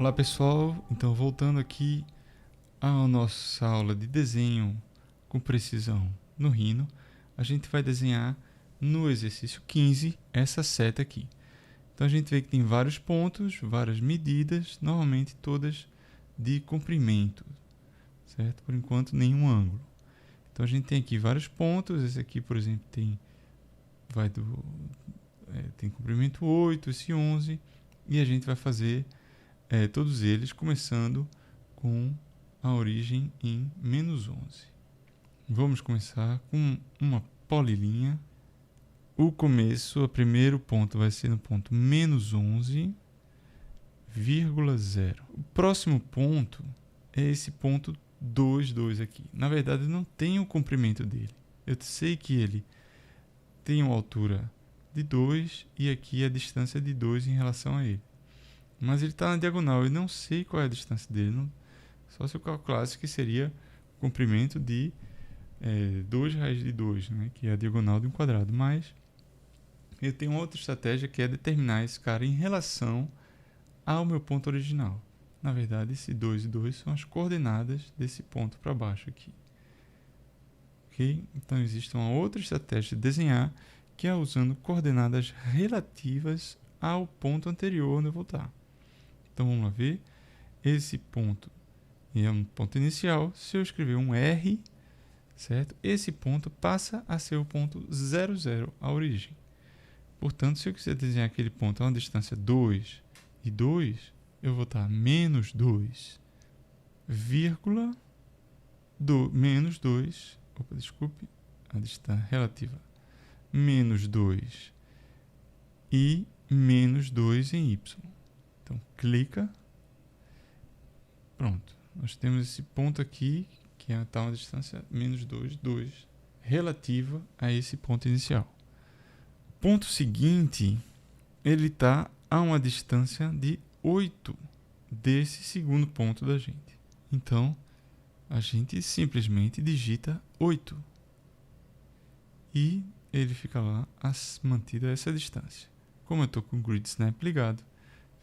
Olá pessoal, então voltando aqui à nossa aula de desenho com precisão no Rhino, a gente vai desenhar no exercício 15 essa seta aqui. Então a gente vê que tem vários pontos, várias medidas, normalmente todas de comprimento, certo? Por enquanto nenhum ângulo. Então a gente tem aqui vários pontos, esse aqui por exemplo tem comprimento 8, esse 11, e a gente vai fazer todos eles começando com a origem em menos 11. Vamos começar com uma polilinha. O começo, o primeiro ponto vai ser no ponto menos 11,0. O próximo ponto é esse ponto 2, 2 aqui. Na verdade, eu não tenho o comprimento dele. Eu sei que ele tem uma altura de 2 e aqui a distância de 2 em relação a ele. Mas ele está na diagonal, eu não sei qual é a distância dele, só se eu calculasse que seria o comprimento de 2 raiz de 2, né, que é a diagonal de um quadrado. Mas eu tenho outra estratégia que é determinar esse cara em relação ao meu ponto original. Na verdade, esse 2 e 2 são as coordenadas desse ponto para baixo aqui. Ok? Então existe uma outra estratégia de desenhar que é usando coordenadas relativas ao ponto anterior onde eu vou estar. Então vamos lá ver. Esse ponto é um ponto inicial. Se eu escrever um R, certo? Esse ponto passa a ser o ponto 0, 0, a origem. Portanto, se eu quiser desenhar aquele ponto a uma distância 2 e 2, eu vou estar menos 2, vírgula, menos 2, a distância relativa, menos 2 e menos 2 em Y. Então, clica. Pronto. Nós temos esse ponto aqui, que está uma distância menos 2, 2, relativa a esse ponto inicial. O ponto seguinte, ele está a uma distância de 8 desse segundo ponto da gente. Então, a gente simplesmente digita 8. E ele fica lá mantida essa distância. Como eu estou com o Grid Snap ligado,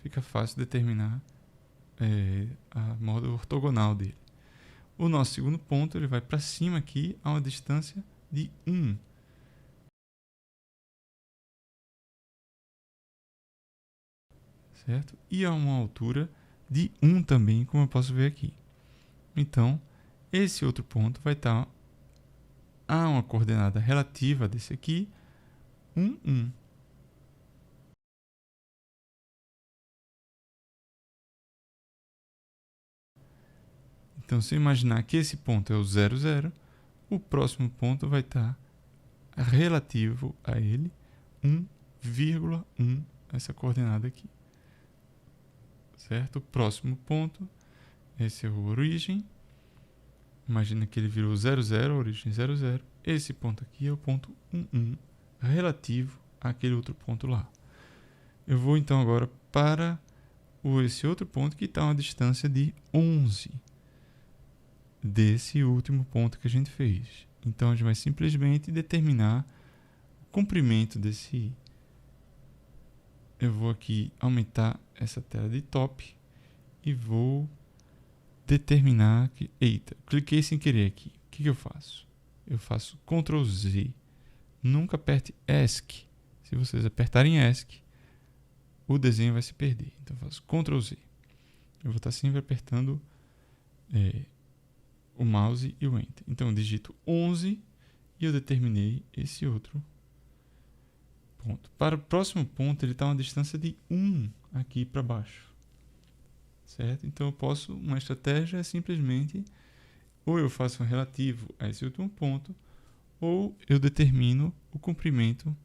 fica fácil determinar a moda ortogonal dele. O nosso segundo ponto ele vai para cima aqui a uma distância de 1. Certo? E a uma altura de 1 também, como eu posso ver aqui. Então, esse outro ponto vai estar a uma coordenada relativa desse aqui, 1, 1. Então, se eu imaginar que esse ponto é o 0, 0, o próximo ponto vai estar relativo a ele, 1,1, essa coordenada aqui. Certo? O próximo ponto, esse é o origem. Imagina que ele virou 0, 0, origem 0, 0. Esse ponto aqui é o ponto 1, 1, relativo àquele outro ponto lá. Eu vou então agora para esse outro ponto que está a uma distância de 11 desse último ponto que a gente fez. Então a gente vai simplesmente determinar o comprimento desse. Eu vou aqui aumentar essa tela de top e vou determinar que... Eita, cliquei sem querer aqui. O que eu faço? Eu faço Ctrl Z. Nunca aperte ESC. Se vocês apertarem ESC, o desenho vai se perder. Então eu faço Ctrl Z. Eu vou estar sempre apertando o mouse e o Enter. Então eu digito 11 e eu determinei esse outro ponto. Para o próximo ponto, ele está a uma distância de 1 aqui para baixo. Certo? Então uma estratégia é simplesmente ou eu faço um relativo a esse último ponto, ou eu determino o comprimento,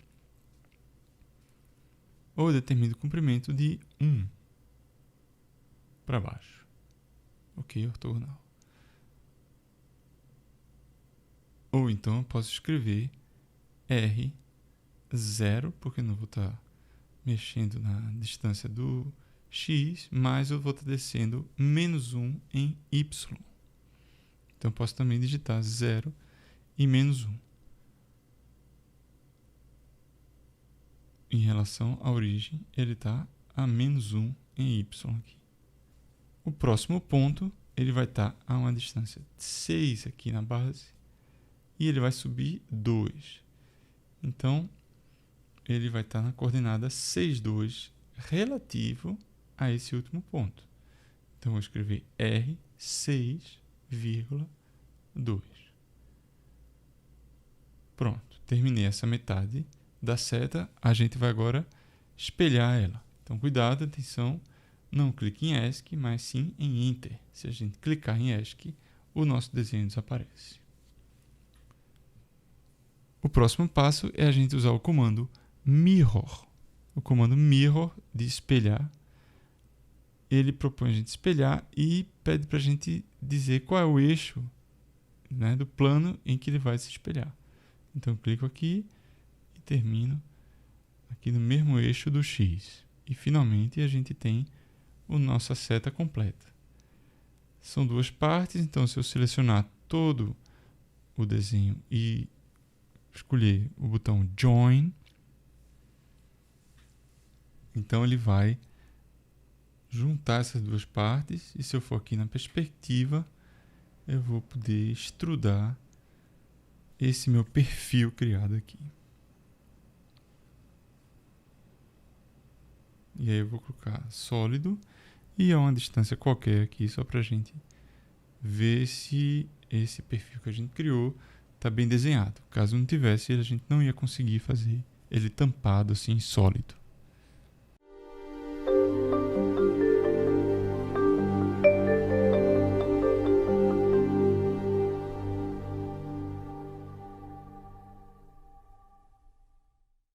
de 1 para baixo. Ok, ortogonal. Ou então eu posso escrever R0, porque eu não vou estar mexendo na distância do X, mas eu vou estar descendo menos 1 em Y. Então eu posso também digitar 0 e menos 1. Em relação à origem, ele está a menos 1 em Y aqui. O próximo ponto, ele vai estar a uma distância de 6 aqui na base e ele vai subir 2. Então, ele vai estar na coordenada 6, 2 relativo a esse último ponto. Então, eu vou escrever R 6,2. Pronto, terminei essa metade da seta. A gente vai agora espelhar ela. Então, cuidado, atenção, não clique em ESC, mas sim em Enter. Se a gente clicar em ESC, o nosso desenho desaparece. O próximo passo é a gente usar o comando Mirror. O comando Mirror de espelhar, ele propõe a gente espelhar e pede para a gente dizer qual é o eixo, né, do plano em que ele vai se espelhar. Então, eu clico aqui e termino aqui no mesmo eixo do X. E, finalmente, a gente tem a nossa seta completa. São duas partes, então, se eu selecionar todo o desenho e escolher o botão Join, então ele vai juntar essas duas partes, e se eu for aqui na perspectiva, eu vou poder extrudar esse meu perfil criado aqui. E aí eu vou colocar sólido e a uma distância qualquer aqui, só para a gente ver se esse perfil que a gente criou está bem desenhado. Caso não tivesse, a gente não ia conseguir fazer ele tampado assim, sólido.